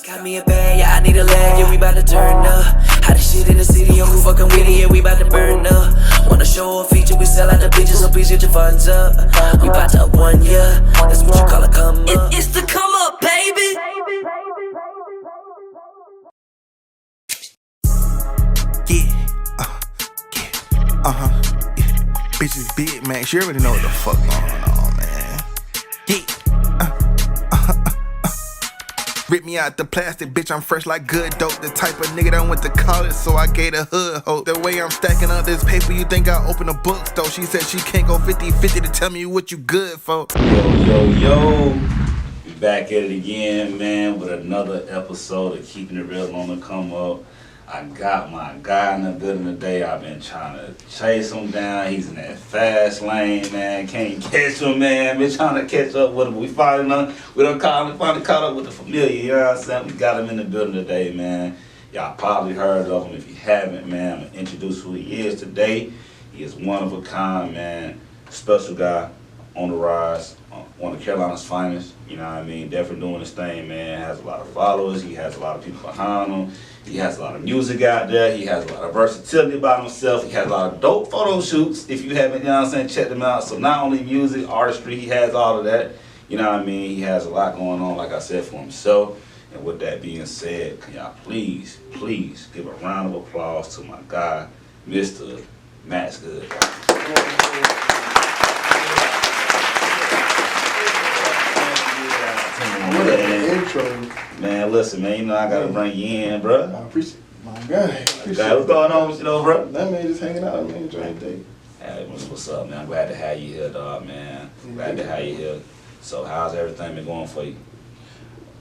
Got me a bag, yeah, I need a leg, yeah, we bout to turn up. How the shit in the city, yo, who fucking with it, yeah, we bout to burn up. Wanna show a feature, we sell out the bitches, so please get your funds up. We bout to up 1 year, that's what you call a come up. It's the come up, baby. Bitches big, man. She already know what the fuck going on, man. Yeah. Rip me out the plastic, bitch, I'm fresh like good dope. The type of nigga that went to college, so I gave the hood hope. The way I'm stacking up this paper, you think I open a bookstore. She said she can't go 50-50 to tell me what you good for. Yo. We back at it again, man, with another episode of Keeping It Real on the Come Up. I got my guy in the building today. I've been trying to chase him down. He's in that fast lane, man. Can't catch him, man. Been trying to catch up with him. We finally finally caught up with the familiar, you know what I'm saying? We got him in the building today, man. Y'all probably heard of him. If you haven't, man, I'm going to introduce who he is today. He is one of a kind, man. Special guy on the rise. One of Carolina's finest, you know what I mean? Definitely doing his thing, man. Has a lot of followers. He has a lot of people behind him. He has a lot of music out there. He has a lot of versatility about himself. He has a lot of dope photo shoots. If you haven't, you know what I'm saying, check them out. So not only music, artistry, he has all of that. You know what I mean? He has a lot going on, like I said, for himself. And with that being said, can y'all please give a round of applause to my guy, Mr. Maxx Good. Man, listen, man, you know I gotta bring you in, bro. I appreciate it. My guy. What's going on with you, though, bro? That man just hanging out, man, enjoying the day. Hey, what's up, man? I'm glad to have you here, dog, man. Glad to have you here. So, how's everything been going for you?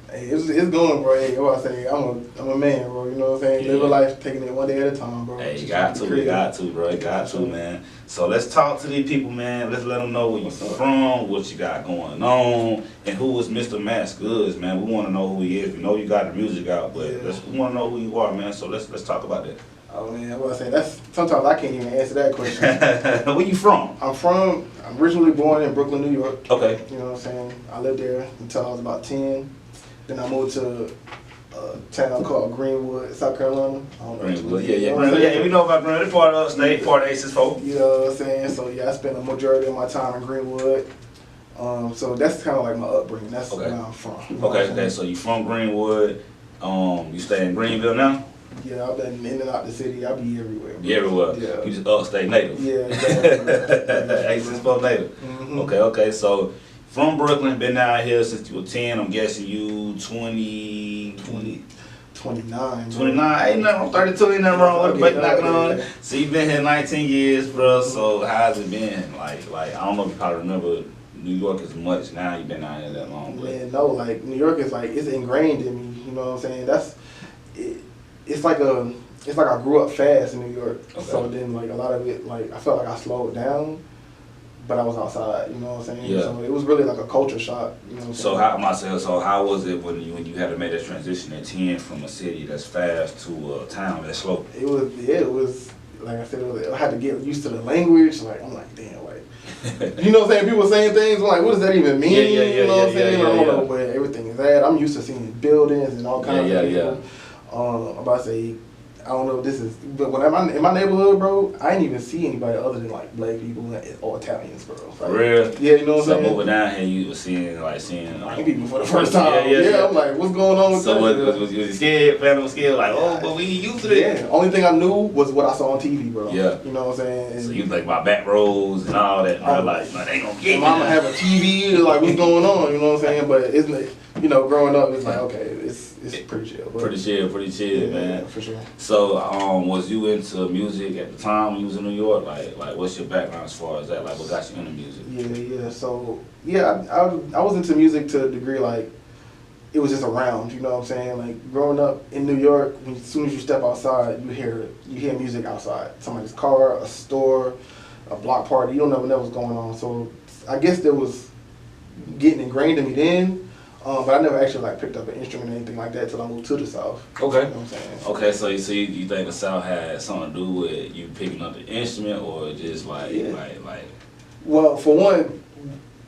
Hey, it's going, bro. Hey, what I say, I'm a man, bro. You know what I'm saying? Yeah. Live a life, taking it one day at a time, bro. Hey, you got to, bro. You got to, man. So let's talk to these people, man. Let's let them know where you're from, what you got going on, and who is Mr. Maxx Good, man. We want to know who he is. We know you got the music out, but we want to know who you are, man. So let's talk about that. Oh man, what I say, sometimes I can't even answer that question. Where you from? I'm originally born in Brooklyn, New York. Okay. You know what I'm saying? I lived there until I was about 10. Then I moved to a town called Greenwood, South Carolina. Greenwood, yeah. We know about Greenwood. It's part of upstate, part of Aces folk. You know what I'm saying? So yeah, I spent a majority of my time in Greenwood. So that's kind of like my upbringing. That's where I'm from. Okay. So you from Greenwood. You stay in Greenville now? Yeah, I've been in and out the city. I be everywhere. You everywhere? Yeah. You just upstate native? Yeah, exactly. Aces folk native? Mm-hmm. Okay. So from Brooklyn, been out here since you were 10. I'm guessing you 29. 29, ain't nothing wrong. 32, ain't nothing wrong with it, but knocking on. So you've been here 19 years, bro. So how's it been? Like I don't know if you probably remember New York as much now. You've been out here that long. But Man, no, like New York is like, it's ingrained in me. You know what I'm saying? It's like I grew up fast in New York. Okay. So then like a lot of it, like I felt like I slowed down, but I was outside. You know what I'm saying? Yeah. So it was really like a culture shock. You know what I'm saying? So how was it when you had to make that transition at 10 from a city that's fast to a town that's slow? It was like I said, I had to get used to the language. Like I'm like, damn, like you know what I'm saying? People saying things I'm like, what does that even mean? You know what I'm saying? I don't know where everything is at. I'm used to seeing buildings and all kinds of people. I'm about to say, I don't know if this is, but when I'm in my neighborhood, bro, I ain't even see anybody other than like black people or Italians, bro. Like, for real? Yeah, you know what I'm saying? So moving down here, you were seeing white people for the first time. Yeah, I'm like, what's going on with that? So was you scared? Family was scared? Like, but we ain't used to this. Yeah, only thing I knew was what I saw on TV, bro. Yeah. You know what I'm saying? And so you like my back rows and all that. I'm like, they ain't gonna get me. Mama have a TV, like, what's going on? You know what I'm saying? But isn't it? You know, growing up, it's like, okay, it's pretty chill. Bro. Pretty chill, man. Yeah, for sure. So, was you into music at the time when you was in New York? Like, what's your background as far as that? Like, what got you into music? Yeah. So, yeah, I was into music to a degree, like, it was just around, you know what I'm saying? Like, growing up in New York, as soon as you step outside, you hear music outside. Somebody's car, a store, a block party. You don't never know what's going on. So, I guess there was getting ingrained in me then. But I never actually like picked up an instrument or anything like that till I moved to the South. Okay. You know what I'm saying? Okay, so you think the South had something to do with you picking up the instrument, or just like. Well, for one,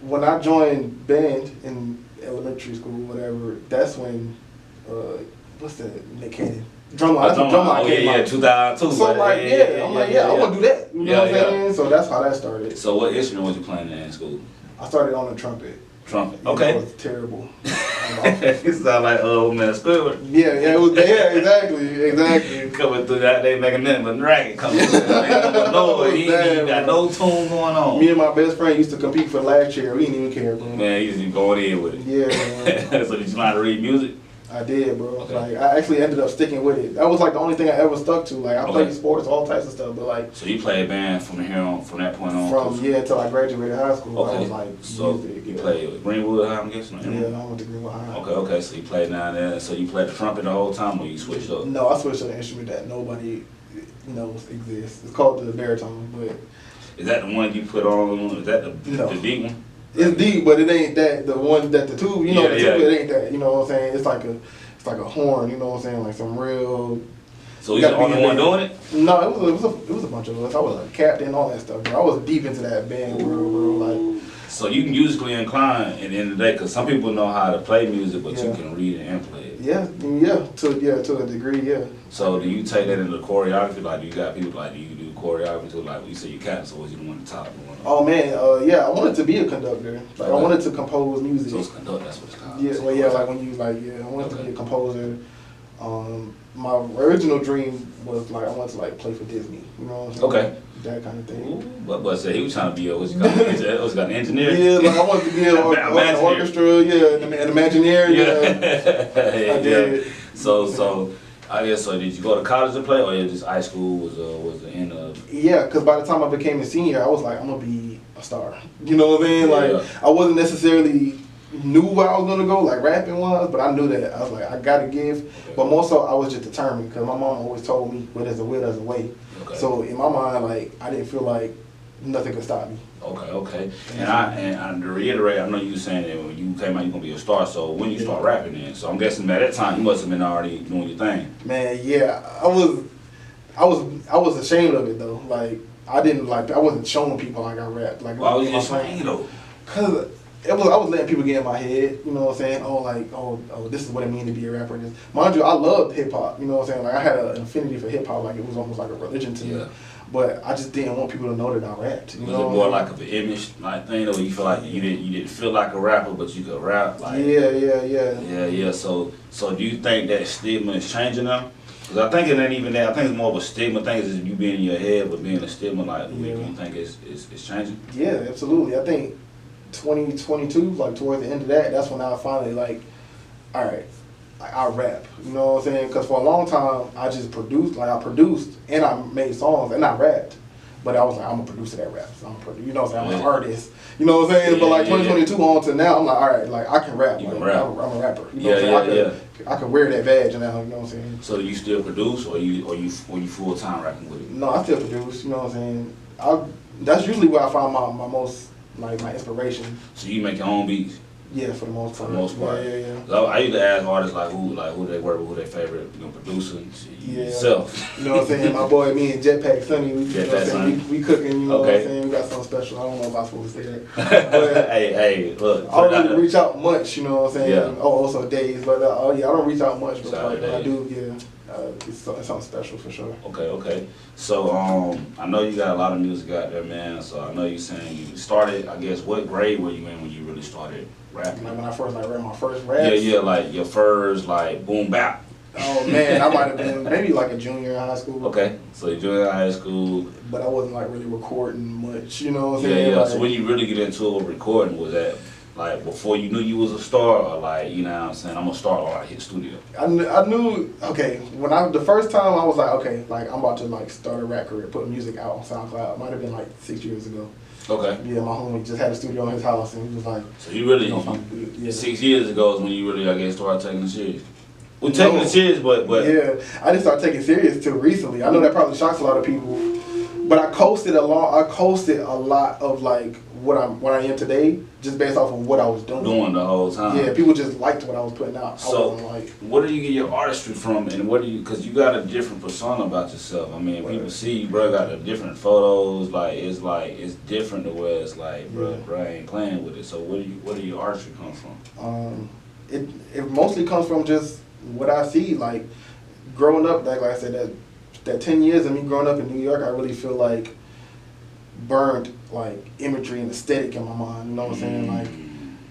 when I joined band in elementary school, whatever, that's when what's that? Nick Cannon. Drumline. That's what Drumline. Drumline came out. 2002. So I'm like, I want to do that. You know what I'm saying? So that's how that started. So what instrument was you playing in school? I started on the trumpet. Trumpet. It Okay. was terrible. You sound like man, Squidward. Yeah, exactly. Coming through that, they making nothing but ragged coming through. No, he ain't got no tune going on. Me and my best friend used to compete for the last chair. We didn't even care, bro. Man, he just going in with it. Yeah, man. So did you learn how to read music? I did, bro. Okay. Like, I actually ended up sticking with it. That was like the only thing I ever stuck to. Like, I played sports, all types of stuff, but like. So you played band from that point on? Until I graduated high school. Okay. I was like, so music, you played with Greenwood High, I'm guessing? Yeah, I went to Greenville High. Okay. So you played down there. So you played the trumpet the whole time, or you switched up? No, I switched to an instrument that nobody knows exists. It's called the baritone, but. Is that the one you put on? Is that the deep one? It's deep, but it ain't that. The one that the tube, the tube, it ain't that. You know what I'm saying? It's like a horn. You know what I'm saying? Like some real. So you the only one doing it? No, it was a bunch of us. I was a captain, all that stuff, bro. I was deep into that band world, bro. Like. So you musically inclined at the end of the day, because some people know how to play music, but you can read it and play it. To a degree, yeah. So do you take that into choreography? Like, do you got people like, do you do choreography too? Like, you say you captain, so was you the one at the top? Oh man, I wanted to be a conductor. Like, I wanted to compose music. So it's conductor, that's what it's called. Yeah, well, yeah, like when you I wanted to be a composer. My original dream was like I wanted to like play for Disney. You know what I'm saying? Okay. That kind of thing. Ooh, but say he was trying to be an engineer. Yeah, like I wanted to be an orchestra. Yeah, an Imagineer. Yeah. I did. So I guess so. Did you go to college to play, or just high school was the end of? Yeah, because by the time I became a senior, I was like, I'm gonna be a star. You know what I mean? Like I wasn't necessarily knew where I was gonna go, like rapping was, but I knew that I was like, I gotta give. Okay. But more so, I was just determined because my mom always told me, "Where there's a will, there's a way." Okay. So in my mind, like I didn't feel like nothing could stop me. Okay. And to reiterate, I know you were saying that when you came out, you're gonna be a star. So when you start rapping, then, so I'm guessing at that time you must have been already doing your thing. Man, yeah, I was ashamed of it though. Like I wasn't showing people like I rapped. Like why was you ashamed though? Cause I was letting people get in my head, you know what I'm saying? Oh, this is what it means to be a rapper. Mind you, I loved hip hop, you know what I'm saying? Like I had an affinity for hip hop, like it was almost like a religion to me. But I just didn't want people to know that I rapped. Was it more like of an image like thing, or you feel like you didn't feel like a rapper, but you could rap? Like Yeah. So do you think that stigma is changing now? Because I think it ain't even that. I think it's more of a stigma thing. Is you being in your head, but being a stigma like do you think it's changing? Yeah, absolutely. I think 2022, like towards the end of that's when I finally like, all right, I rap. You know what I'm saying? Because for a long time, I just produced. Like I produced and I made songs and I rapped. But I was like, I'm a producer that raps. You know what I'm saying? I'm an artist. You know what I'm saying? But like 2022 on to now, I'm like, all right, like I can rap. You like, can rap. I'm a rapper. You know what I'm saying? I can wear that badge now. You know what I'm saying? So do you still produce, or you full time rapping with it? No, I still produce. You know what I'm saying? That's usually where I find my most like my inspiration. So you make your own beats? Yeah, for the most part. Yeah. So I used to ask artists like who they work with, who their favorite producer. Yourself. You know what I'm saying? My boy, me and JetpackSuni, we cooking. You know what I'm saying? We got something special. I don't know if I'm supposed to say that. But hey, look. I don't really reach out much. You know what I'm saying? Yeah. Oh, also days, but I don't reach out much. But like, I do. Yeah. It's something special for sure. Okay. So I know you got a lot of music out there, man. So I know you saying you started. I guess what grade were you in when you really started rapping? Like when I first read my first raps. Yeah, like your first like boom bap. Oh man, I might have been maybe like a junior in high school. Okay, so you junior in high school. But I wasn't like really recording much, you know what I'm saying? Yeah. Like, so when you really get into recording, was that like before you knew you was a star, or like, you know what I'm saying, I'm gonna start or I hit studio? I knew, okay, the first time I was like, okay, like I'm about to like start a rap career, put music out on Soundcloud. It might have been like 6 years ago. Okay. Yeah, my homie just had a studio in his house and he was like. So you really, 6 years ago is when you really, I guess, started taking it serious. Well, taking it serious, but. Yeah, I didn't start taking it serious till recently. I know that probably shocks a lot of people, but I coasted a lot of like what I am today, just based off of what I was doing. Doing the whole time. Yeah, people just liked what I was putting out. So, where do you get your artistry from, and because you got a different persona about yourself. I mean, people see you, bro, got the different photos, it's different to where it's like, bro, I ain't playing with it. So where do your artistry come from? It mostly comes from just what I see, like growing up, like I said, that 10 years of me growing up in New York, I really feel like burned like imagery and aesthetic in my mind. You know what I'm saying? Like,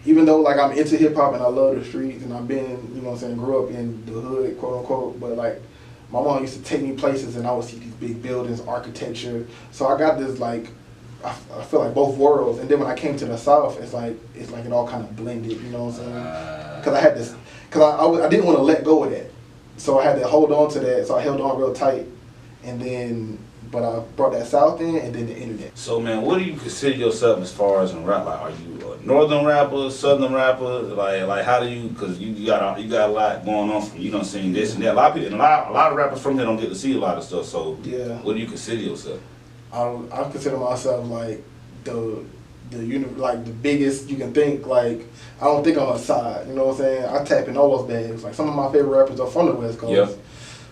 even though like I'm into hip hop and I love the streets and I've been, you know what I'm saying, grew up in the hood, quote unquote, but like my mom used to take me places and I would see these big buildings, architecture. So I got this like, I feel like both worlds. And then when I came to the South, it's like it all kind of blended. You know what I'm saying? Because I had this, because I didn't want to let go of that, so I had to hold on to that. So I held on real tight, and then. But I brought that South in, and then the internet. So man, what do you consider yourself as far as in rap? Like, are you a northern rapper, southern rapper? Like how do you? Because you got a lot going on from, you know, seeing this and that. A lot of people, and a lot of rappers from here don't get to see a lot of stuff. So yeah, what do you consider yourself? I consider myself like like the biggest you can think. Like I don't think I'm a side. You know what I'm saying? I tap in all those bags. Like some of my favorite rappers are from the West Coast. Yep.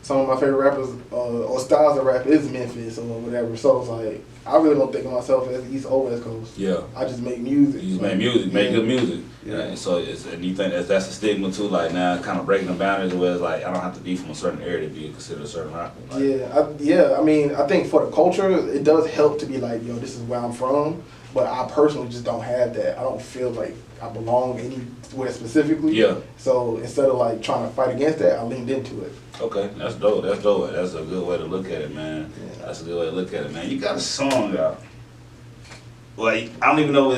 Some of my favorite rappers or styles of rap is Memphis or whatever. So it's like I really don't think of myself as East or West Coast. Yeah. I just make music. You just make music, make good music. Yeah. And so and you think that's a stigma too, like now kind of breaking the boundaries where it's like I don't have to be from a certain area to be considered a certain rapper. Like, I mean, I think for the culture, it does help to be like, yo, this is where I'm from. But I personally just don't have that. I don't feel like I belong anywhere specifically. Yeah. So instead of like trying to fight against that, I leaned into it. Okay, that's dope. That's dope. That's a good way to look at it, man. Yeah. That's a good way to look at it, man. You got a song out. Like I don't even know.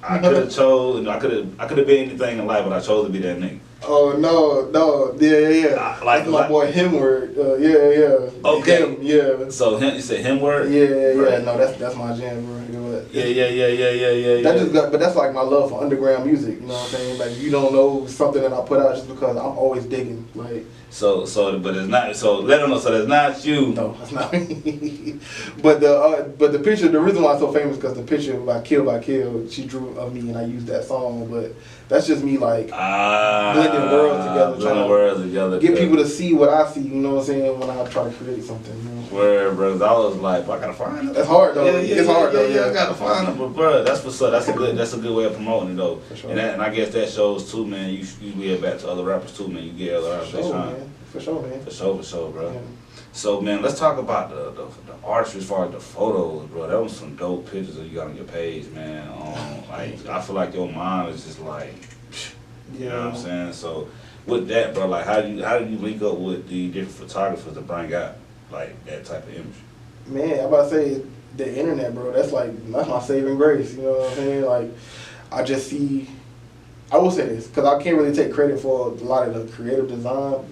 I could have chose. I could have been anything in life, but I chose to be that nigga. Oh no, yeah. Like that's my boy Himward. Yeah. Okay. Him, yeah. So you said Himward? Yeah. Right. No, that's my jam, bro. You know what? Yeah. That just but that's like my love for underground music. You know what I'm saying? Like you don't know something that I put out just because I'm always digging. Like. But it's not. So let them know. So that's not you. No, that's not me. But the picture. The reason why it's so famous because the picture by Kill, she drew of me and I used that song. But that's just me like blending worlds together, get people to see what I see. You know what I'm saying? When I try to create something. You know? Where, bro, I was like, I gotta find it. That's hard though. It's hard though. Yeah, I gotta find it. But bro, that's what's up. That's a good way of promoting it though. For sure. And I guess that shows too, man. You give back to other rappers too, man. You give other rappers their shine. For sure, man. For sure, bro. Yeah. So, man, let's talk about the artistry as far as the photos, bro. That was some dope pictures that you got on your page, man. Like, I feel like your mind is just like, you know what I'm saying? So, with that, bro, like, how do you link up with the different photographers to bring out like that type of image? Man, I'm about to say the internet, bro. That's my saving grace. You know what I'm saying? Like, I just see. I will say this because I can't really take credit for a lot of the creative design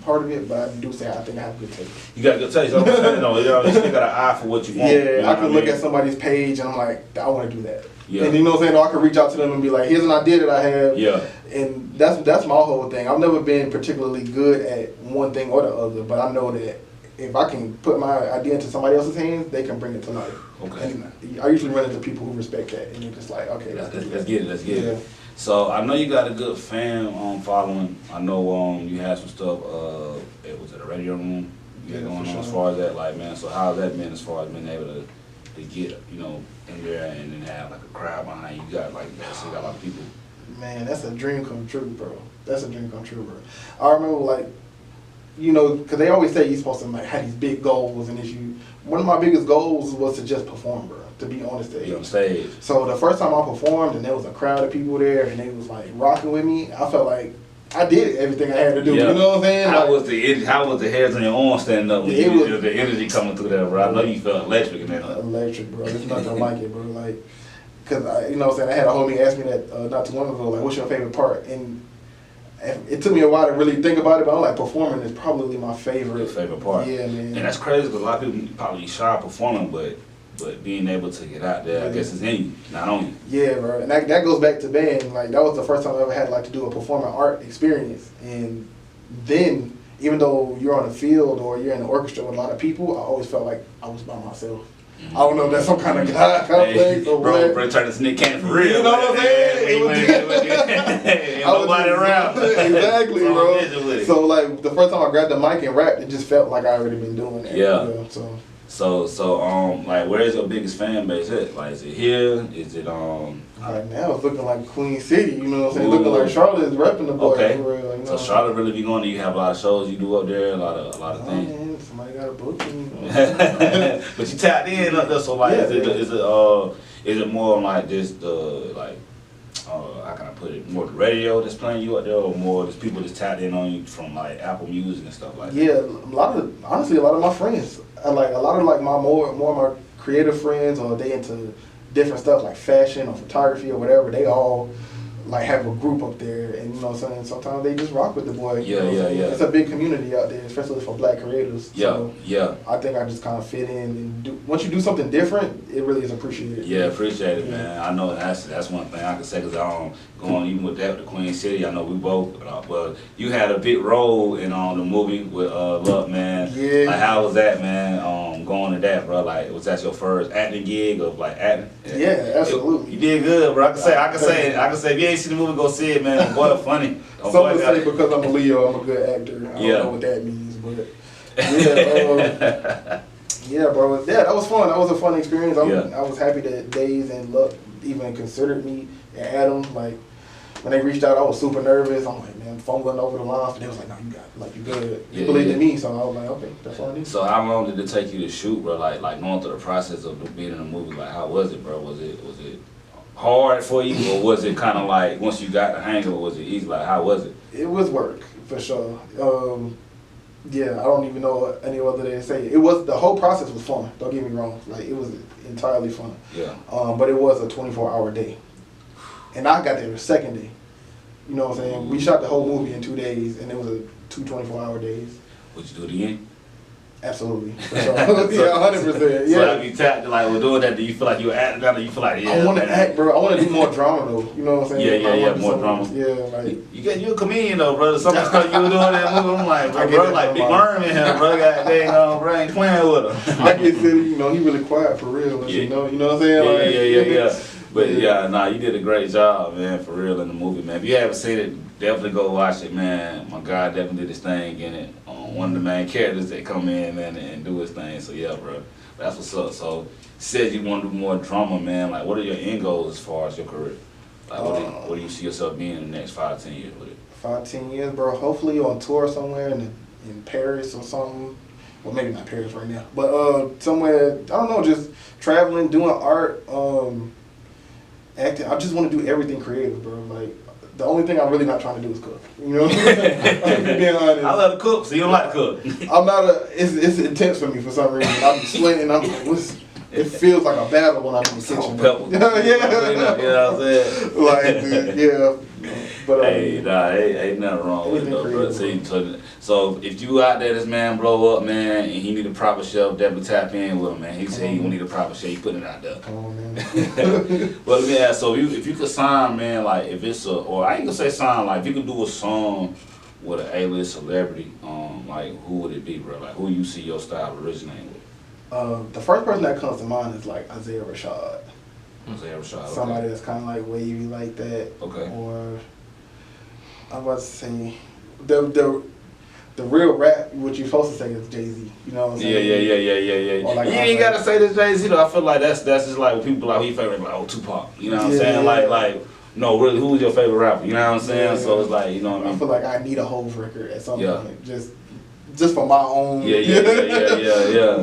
part of it, but I do say I think I have good taste. You got good taste. I'm saying, you still got an eye for what you want. Yeah, you know I can look at somebody's page and I'm like, I want to do that. Yeah. And you know what I'm saying? Or I can reach out to them and be like, here's an idea that I have. Yeah. And that's my whole thing. I've never been particularly good at one thing or the other, but I know that if I can put my idea into somebody else's hands, they can bring it to life. Okay. And I usually run into people who respect that, and they're just like, okay, let's get it. So I know you got a good fan following. I know you had some stuff. It was at a radio room. You got going on as far as that, like, man. So how's that been as far as being able to get, you know, in there and then have like a crowd behind you? You got like you got a lot of people. Man, that's a dream come true, bro. That's a dream come true, bro. I remember like, you know, because they always say you're supposed to like have these big goals, and one of my biggest goals was to just perform, bro. To be on the stage. Be on stage. So the first time I performed, and there was a crowd of people there, and they was like rocking with me, I felt like I did everything I had to do. Yeah. You know what I'm saying? How was the hairs on your arm standing up? The energy coming through there, bro. I know you felt electric in that. Electric, bro. There's nothing like it, bro. Like, cause you know what I'm saying. I had a homie ask me that not too long ago, like, what's your favorite part? And it took me a while to really think about it, but I'm like, performing is probably my favorite. Your favorite part. Yeah, man. And that's crazy because a lot of people probably shy performing, but being able to get out there, I guess it's in you, not on you. Yeah, bro. And that goes back to band. Like, that was the first time I ever had like to do a performing art experience. And then, even though you're on the field or you're in the orchestra with a lot of people, I always felt like I was by myself. I don't know if that's some kind of God complex or what. Bro, turn this Nick Cannon for real. You know what I'm saying? Ain't nobody around. Exactly, bro. So like the first time I grabbed the mic and rapped, it just felt like I already been doing that. Yeah. You know, So like, where is your biggest fan base at? Like, is it here? Is it Right now it's looking like Queen City, you know what I'm saying? Looking like Charlotte is repping the boy okay. for real. You know So Charlotte really be going. You have a lot of shows you do up there, a lot of things. Man, somebody got a book. But you tapped in up there, so like, Yeah, is it more on like this like how can I put it? More the radio that's playing you up there, or more just people just tapped in on you from like Apple Music and stuff like that? Yeah, honestly a lot of my friends, a lot of like my more of my creative friends, or they into different stuff like fashion or photography or whatever. They all like have a group up there, and you know what I'm saying, sometimes they just rock with the boy. Yeah. It's a big community out there, especially for black creators. So Yeah. I think I just kind of fit in, and once you do something different, it really is appreciated. Yeah, appreciate it, man. I know that's one thing I can say, because going even with that with the Queen City, I know we both. Well, you had a big role in the movie with Luck, man. Yeah. Like, how was that, man? Going to that, bro. Like, was that your first acting gig of like acting? Yeah, absolutely. You did good, bro. I can say, if you ain't seen the movie, go see it, man. Boy, funny. Some would say because I'm a Leo, I'm a good actor. I don't know what that means, but yeah, yeah, bro. Yeah, that was fun. That was a fun experience. I was happy that Days and Luck even considered me and Adam. Like, when they reached out, I was super nervous. I'm like, man, fumbling over the lines, but they was like, no, you got it. Like, you good. You believed in me, so I was like, okay, that's all I need. So how long did it take you to shoot, bro? Like going through the process of being in the movie, like, how was it, bro? Was it hard for you, or was it kind of like, once you got the hang of it, was it easy? Like, how was it? It was work, for sure. Yeah, I don't even know any other way to say it. The whole process was fun, don't get me wrong. Like, it was entirely fun. Yeah. But it was a 24-hour day. And I got there the second day. You know what I'm saying? We shot the whole movie in 2 days, and it was 2 24-hour days. Would you do it again? Absolutely. For sure. Yeah, 100%. Yeah. So if you tapped, like, with doing that, do you feel like you're acting out, or you feel like, yeah? I want to act, bro. I want to do more drama, though. You know what I'm saying? Yeah, more drama. Yeah, like. You're a comedian, though, brother. Some of the stuff you were doing in that movie, I'm like, bro, like Big Worm in here, bro. Got dang bro, ain't playing with him. I get silly, you know, he really quiet for real. Yeah. You know what I'm saying? Yeah. But yeah, you did a great job, man, for real in the movie, man. If you haven't seen it, definitely go watch it, man. My guy definitely did his thing in it. One of the main characters that come in, man, and do his thing. So yeah, bro, that's what's up. So you said you want to do more drama, man. Like, what are your end goals as far as your career? Like, what do you see yourself being in the next 5-10 years with it? 5-10 years, bro. Hopefully on tour somewhere in Paris or something. Well, maybe not Paris right now, but somewhere, I don't know, just traveling, doing art, acting. I just want to do everything creative, bro. Like, the only thing I'm really not trying to do is cook. You know what I'm saying? Being honest. I love to cook, so you don't like to cook. I'm not it's intense for me for some reason. I'm sweating. I'm like, it feels like a battle when I'm in the kitchen. Pepper. Yeah. You know what I'm saying? Like, yeah. But hey, ain't nothing wrong with it, though, bro. So if you out there, this man blow up, man, and he need a proper chef, definitely tap in with him, man. He said he gonna need a proper chef, he putting it out there. Come on, man. But let me ask, so if you could sign, man, like, if it's or I ain't gonna say sign, like, if you could do a song with an A-list celebrity, like, who would it be, bro? Like, who you see your style originating with? The first person that comes to mind is like Isaiah Rashad. Isaiah Rashad. Somebody that's kind of like wavy like that. Okay. Or I'm about to say the real rap, what you're supposed to say is Jay-Z. You know what I'm saying? Yeah. Or like, you ain't gotta say this Jay-Z though. I feel like that's just like when people like who your favorite, like, Tupac. You know what I'm saying? Like no, really, who's your favorite rapper? You know what I'm saying? Yeah. So it's like, you know what I mean? I feel like I need a Hove record at some point. Just for my own. Yeah.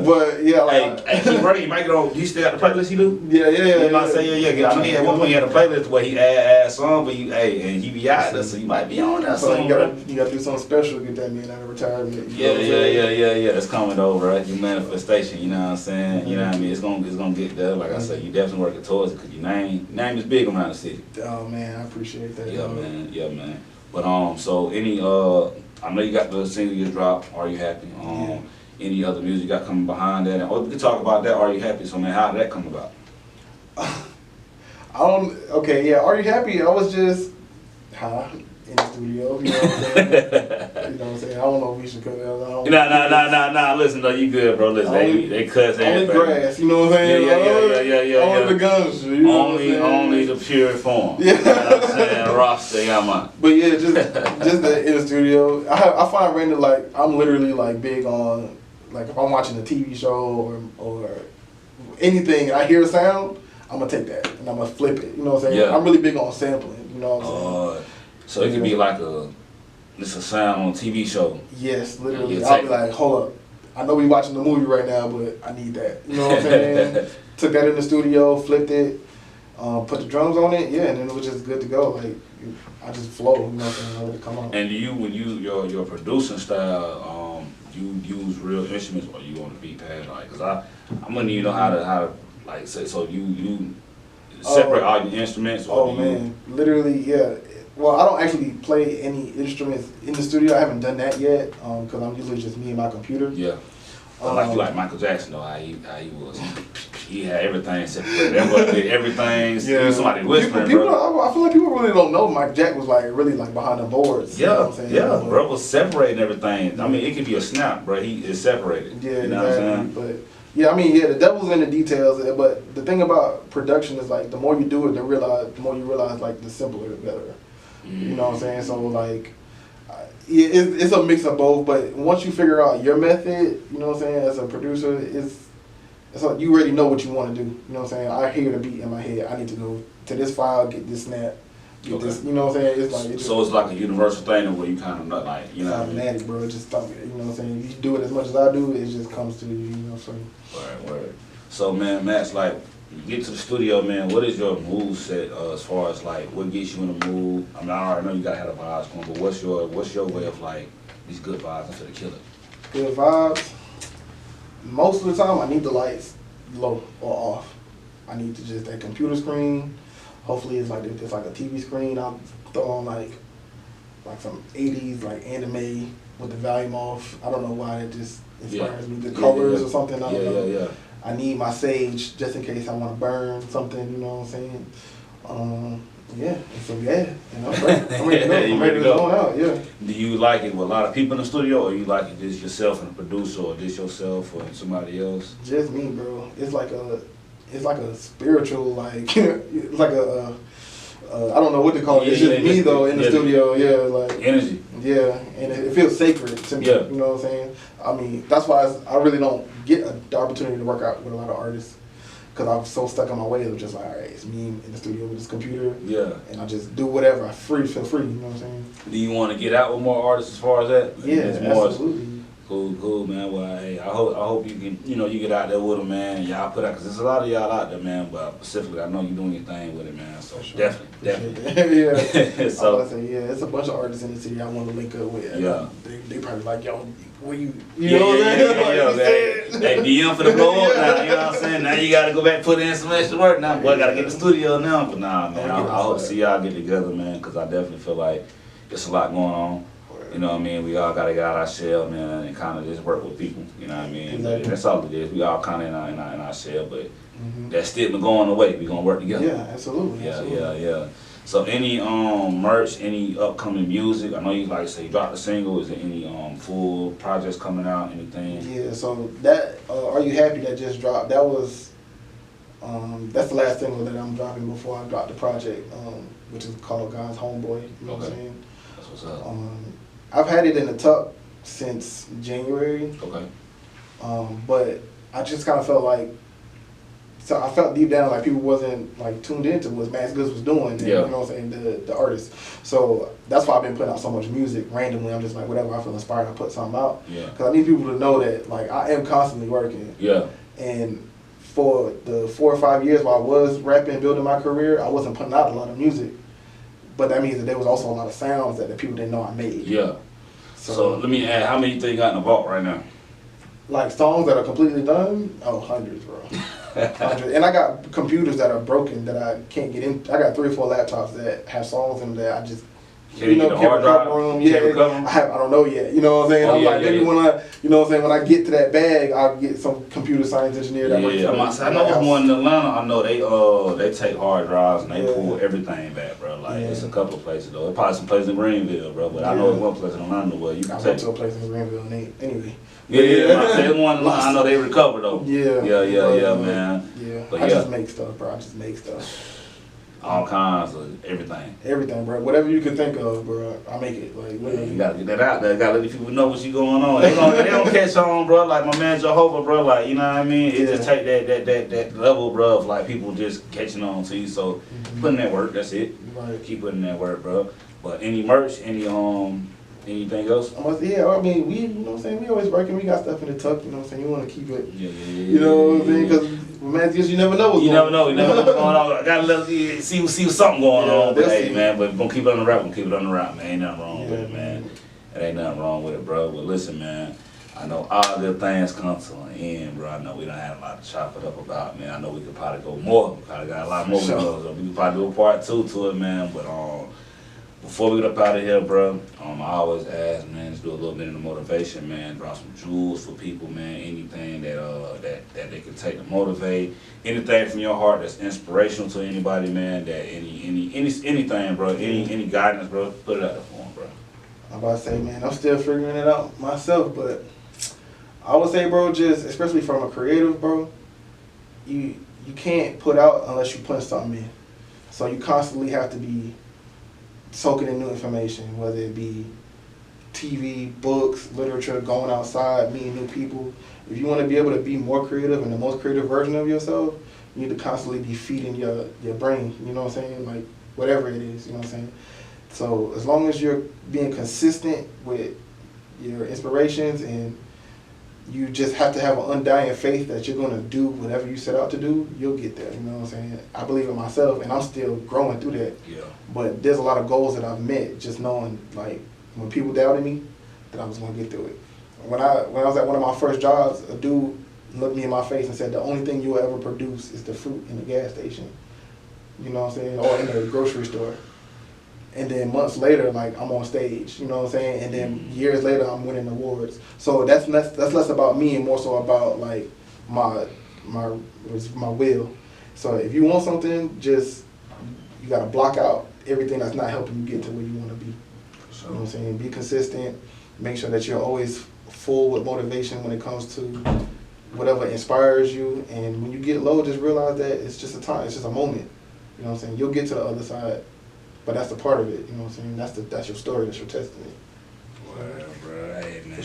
But yeah, like, hey, keep running. You might get on. You still got the playlist you do? Yeah. You might say yeah. I know he at one point he had a playlist where he add songs, but and he be out there, so you might be on that so song. you gotta do something special to get that man out of retirement. Yeah. That's coming over, right? Your manifestation. You know what I'm saying? Mm-hmm. You know what I mean? It's gonna get there. Like I said, you definitely working towards it because your name is big around the city. Oh man, I appreciate that. Yeah, man. But so any I know you got the single you dropped, Are You Happy? Any other music you got coming behind that? And we can talk about that, Are You Happy? So man, how did that come about? Are You Happy? I was just in the studio, you know what I'm saying? You know what I'm saying? I don't know if we should cut that out. Nah, listen though, you good, bro. Listen, they cuss only grass, you know what I'm saying? Yeah. Only the guns, you know what I'm saying? Only the pure form. Yeah. You know what I'm saying? Rasta, yeah, But yeah, just in the studio. I find Randy, like, I'm literally like big on like if I'm watching a TV show or anything and I hear a sound, I'm gonna take that and I'm gonna flip it. You know what I'm saying? Yeah. I'm really big on sampling. You know what I'm saying? So it could be like it's a sound on a TV show. Yes, literally. You I'll take be like, hold up. I know we watching the movie right now, but I need that. You know what I'm saying? Took that in the studio, flipped it, put the drums on it, and then it was just good to go. Like I just flow, you know what I'm saying? I let it come out. And when your producing style, you use real instruments or you on the beat pad, like, cause I'm gonna need to know how to like say, so you separate all your instruments. Or man, literally, yeah. Well, I don't actually play any instruments in the studio. I haven't done that yet, cause I'm usually just me and my computer. Yeah. Like you like Michael Jackson though, how he was. He had everything separated. Everybody did everything. Yeah. Somebody whispering, people, bro. I feel like people really don't know Mike Jack was like really like behind the boards. Yeah, you know what I'm saying? yeah, bro was separating everything. I mean, it could be a snap, bro. He is separated. Yeah, you know exactly. what I'm saying? But yeah, I mean, yeah, the devil's in the details. But the thing about production is like the more you do it, the more you realize like the simpler the better. You know what I'm saying? So like, yeah, it's a mix of both. But once you figure out your method, you know what I'm saying, as a producer, it's like you already know what you want to do. You know what I'm saying? I hear the beat in my head. I need to go to this file, get this snap, get this. You know what I'm saying? It's like so it's like a universal thing where you kind of not like, you know what I mean? automatic, bro. It just stop it. You know what I'm saying? If you do it as much as I do, it just comes to you. You know what I'm saying? Word. So man, Max, like you get to the studio, man. What is your mood set as far as like what gets you in the mood? I mean, I already know you gotta have the vibes going, but what's your way of like these good vibes I'm finna kill it? Good vibes. Most of the time, I need the lights low or off. I need to just that computer screen. Hopefully, it's like a TV screen. I'll throw on like some 80s like anime with the volume off. I don't know why it just inspires me. The colors or something. I don't know. Yeah. I need my sage just in case I want to burn something. You know what I'm saying? And I'm ready. I'm ready to go out. Yeah. Do you like it with a lot of people in the studio, or you like it just yourself and the producer, or just yourself or somebody else? Just me, bro. It's like a spiritual, like like a I don't know what to call it. It's just me though in the studio. Yeah, like energy. Yeah, and it feels sacred to me. Yeah. You know what I'm saying? I mean, that's why I really don't get the opportunity to work out with a lot of artists. Because I'm so stuck in my ways of just like, all right, it's me in the studio with this computer. Yeah. And I just do whatever. I feel free, you know what I'm saying? Do you want to get out with more artists as far as that? Yeah, absolutely. Cool, man. Well, hey, I hope you can, you get out there with them, man. And y'all put out, because there's a lot of y'all out there, man. But specifically, I know you're doing your thing with it, man. So sure. definitely. Yeah. So I say, yeah, it's a bunch of artists in the city I want to link up with. Yeah. They probably like, yo, where you Yeah, know what I'm Hey, DM for the blow up now, you know what I'm saying? Now you gotta go back and put in some extra work now. Boy, I gotta get the studio now. But nah, man, I hope to see y'all get together, man, because I definitely feel like there's a lot going on. You know what I mean? We all gotta get out our shell, man, and kind of just work with people. You know what I mean? Exactly. But that's all it is. We all kind of in our shell, but that stigma going away. We gonna work together. Yeah, absolutely. Yeah. So any merch, any upcoming music? I know you like to say drop the single. Is there any full projects coming out? Anything? Yeah. So that Are You Happy that just dropped? That was that's the last single that I'm dropping before I drop the project, which is called God's Homeboy. You know what I'm saying? That's what's up. I've had it in the tuck since January. Okay. But I just kind of felt like, so I felt deep down like people wasn't like tuned into what Maxx Good was doing. And, Yeah. You know what I'm saying? The artist. So that's why I've been putting out so much music randomly. I'm just like, whatever I feel inspired, I put something out. Yeah. Because I need people to know that like I am constantly working. Yeah. And for the 4 or 5 years while I was rapping, building my career, I wasn't putting out a lot of music. But that means that there was also a lot of sounds that the people didn't know I made. Yeah. So let me add, how many you think you got in the vault right now? Like songs that are completely done? Oh, hundreds, bro. Hundreds. And I got computers that are broken that I can't get in. I got 3 or 4 laptops that have songs in them that I just, Can you get the hard drive? room. Can Yeah, you recover 'em? I don't know yet. You know what I'm saying? Oh, I'm yeah, like, yeah, maybe yeah. when I, you know what I'm saying, when I get to that bag, I'll get some computer science engineer that works Yeah, I know there's one in Atlanta. I know they take hard drives and they pull everything back, bro. Like it's a couple of places though. There's probably some places in Greenville, bro. But I know there's one place in Atlanta where you can I take. went to a place in Greenville anyway. Yeah. I say one in Atlanta. I know they recover though. Yeah. Yeah, man. Yeah. But I just make stuff, bro. I just make stuff. All kinds of everything. Everything, bro. Whatever you can think of, bro. I make it. Like, literally. You gotta get that out there. You gotta let these people know what you going on. They don't catch on, bro. Like my man Jehovah, bro. Like, you know what I mean? It just take that level, bro, of like people just catching on to you. So put in that work. That's it. Right. Keep putting that work, bro. But any merch, anything else? Yeah, I mean, you know what I'm saying? We always working. We got stuff in the tuck, you know what I'm saying? You want to keep it, Yeah. you know what I'm saying? Because, man, you never know what's You going never know. You never know what's going on. I gotta let see something going on. But hey, man, but we're gonna keep it on the route. Man. Ain't nothing wrong with it, man. It ain't nothing wrong with it, bro. But listen, man. I know all good things come to an end, bro. I know we done had a lot to chop it up about, man. I know we could probably go more. We probably got a lot more. So we could probably do a part 2 to it, man. But before we get up out of here, bro, I always ask, man, let's do a little bit of the motivation, man. Drop some jewels for people, man. Anything that they can take to motivate. Anything from your heart that's inspirational to anybody, man. That anything, bro. Any guidance, bro. Put it out there for them, bro. I'm about to say, man, I'm still figuring it out myself, but I would say, bro, just especially from a creative, bro, you can't put out unless you put something in. So you constantly have to be soaking in new information, whether it be TV, books, literature, going outside, meeting new people. If you want to be able to be more creative and the most creative version of yourself, you need to constantly be feeding your brain, you know what I'm saying? Like, whatever it is, you know what I'm saying? So as long as you're being consistent with your inspirations and you just have to have an undying faith that you're going to do whatever you set out to do, you'll get there, you know what I'm saying? I believe in myself, and I'm still growing through that. Yeah. But there's a lot of goals that I've met just knowing, like, when people doubted me, that I was going to get through it. When I was at one of my first jobs, a dude looked me in my face and said, the only thing you'll ever produce is the fruit in the gas station, you know what I'm saying, or in the grocery store. And then months later, like, I'm on stage, you know what I'm saying? And then years later, I'm winning awards. So that's less about me and more so about, like, my will. So if you want something, you got to block out everything that's not helping you get to where you want to be. You know what I'm saying? Be consistent. Make sure that you're always full with motivation when it comes to whatever inspires you. And when you get low, just realize that it's just a time. It's just a moment. You know what I'm saying? You'll get to the other side. But that's the part of it, you know what I'm saying? That's your story, that's your testament. Well, bro, hey, man,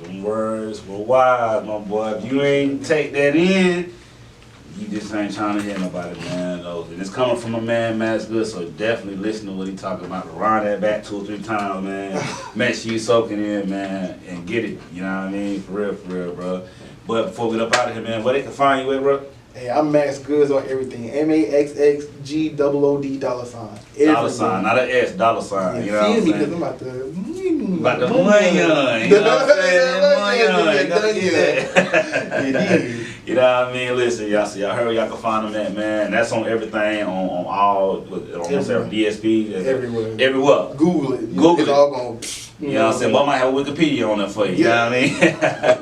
them words were wise, my boy. If you ain't take that in, you just ain't trying to hear nobody, man. And it's coming from a man, Maxx Good, so definitely listen to what he talking about. Rewind that back 2 or 3 times, man. Make sure you soaking in, man, and get it, you know what I mean? For real, bro. But before we get up out of here, man, where they can find you at, bro? Hey, I'm Maxx Good on everything. MAXXGOOD $. Dollar sign, not an S, dollar sign. You know what I'm saying? Because I'm about to you know what I'm saying? You know what I mean? Listen, y'all heard where y'all can find them at, man. That's on everything, on all, almost every DSP. Everywhere. Google it. Google it. All going. You know what I'm saying? But I might have Wikipedia on there for you. You know what I mean?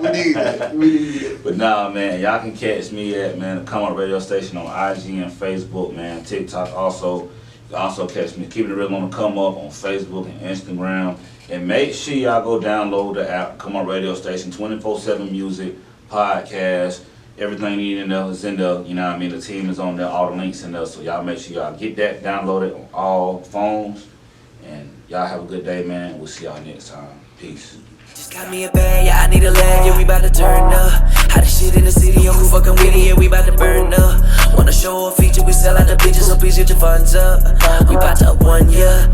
We need that. But nah, man, y'all can catch me at, man, the ComeUp Radio Station on IG and Facebook, man. TikTok also. You can also catch me Keeping It Real on the ComeUp on Facebook and Instagram. And make sure y'all go download the app, ComeUp Radio Station, 24/7 music, podcast, everything you need in there is in there. You know what I mean? The team is on there, all the links in there. So y'all make sure y'all get that downloaded on all phones. And y'all have a good day, man. We'll see y'all next time. Peace. Just got me a bag, yeah, I need a leg, yeah, we bout to turn up. How the shit in the city, yo, who fucking with it, yeah, we bout to burn up. Wanna show a feature, we sell out the bitches, so please get your funds up. We bout to up 1 year.